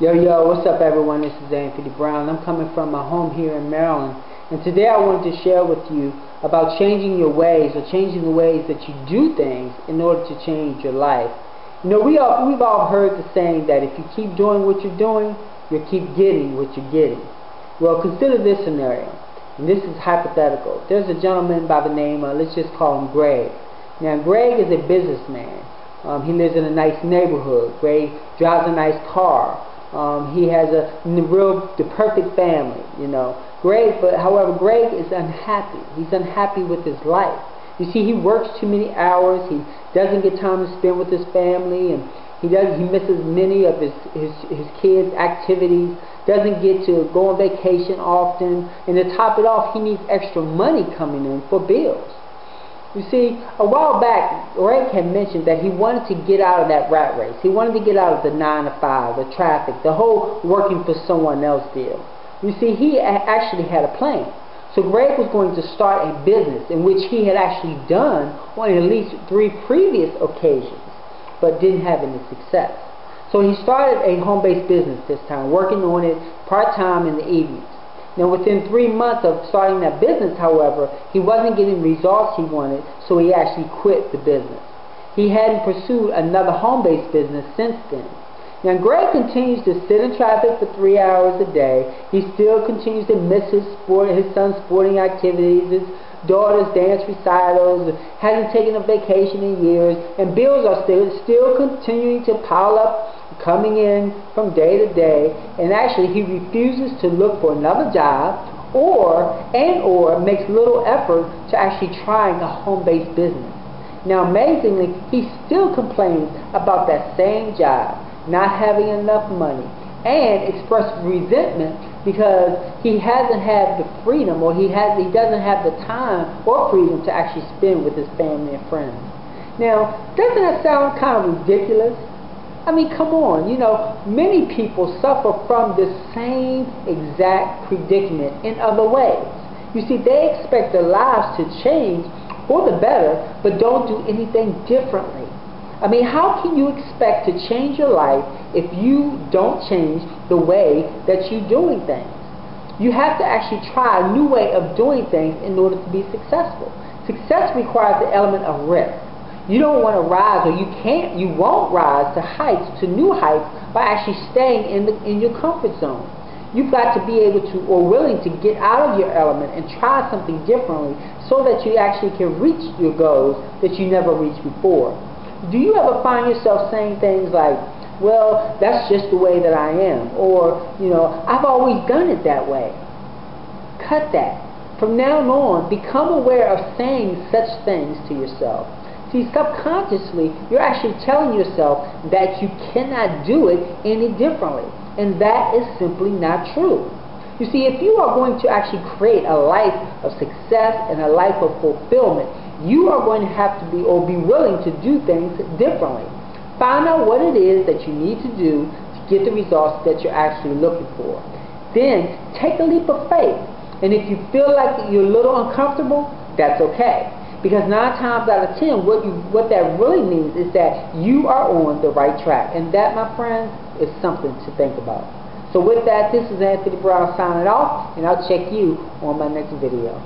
Yo, what's up everyone? This is Anthony Brown. I'm coming from my home here in Maryland. And today I wanted to share with you about changing your ways, or changing the ways that you do things in order to change your life. You know, we've all heard the saying that if you keep doing what you're doing, you'll keep getting what you're getting. Well, consider this scenario. And this is hypothetical. There's a gentleman by the name, let's just call him Greg. Now, Greg is a businessman. He lives in a nice neighborhood. Greg drives a nice car. He has the perfect family, you know. However, Greg is unhappy. He's unhappy with his life. You see, he works too many hours. He doesn't get time to spend with his family, and he misses many of his kids' activities. Doesn't get to go on vacation often, and to top it off, he needs extra money coming in for bills. You see, a while back, Greg had mentioned that he wanted to get out of that rat race. He wanted to get out of the 9 to 5, the traffic, the whole working for someone else deal. You see, he actually had a plan. So Greg was going to start a business in which he had actually done on at least 3 previous occasions, but didn't have any success. So he started a home-based business this time, working on it part-time in the evenings. Now, within 3 months of starting that business, however, he wasn't getting results he wanted, so he actually quit the business. He hadn't pursued another home-based business since then. Now, Greg continues to sit in traffic for 3 hours a day. He still continues to miss his son's sporting activities, his daughter's dance recitals, hasn't taken a vacation in years, and bills are still continuing to pile up, coming in from day to day, and actually he refuses to look for another job or makes little effort to actually trying a home-based business. Now, amazingly, he still complains about that same job, not having enough money, and expressed resentment because he hasn't had the freedom, or he doesn't have the time or freedom to actually spend with his family and friends. Now, doesn't that sound kind of ridiculous? I mean, come on, you know, many people suffer from the same exact predicament in other ways. You see, they expect their lives to change for the better, but don't do anything differently. I mean, how can you expect to change your life if you don't change the way that you're doing things? You have to actually try a new way of doing things in order to be successful. Success requires the element of risk. You don't want to rise, or you won't rise to new heights by actually staying in your comfort zone. You've got to be able to, or willing to get out of your element and try something differently so that you actually can reach your goals that you never reached before. Do you ever find yourself saying things like, well, that's just the way that I am, or, you know, I've always done it that way? Cut that. From now on, become aware of saying such things to yourself. See, subconsciously, you're actually telling yourself that you cannot do it any differently. And that is simply not true. You see, if you are going to actually create a life of success and a life of fulfillment, you are going to have to be willing to do things differently. Find out what it is that you need to do to get the results that you're actually looking for. Then, take a leap of faith. And if you feel like you're a little uncomfortable, that's okay. Because 9 times out of 10, what that really means is that you are on the right track. And that, my friends, is something to think about. So with that, this is Anthony Brown signing off, and I'll check you on my next video.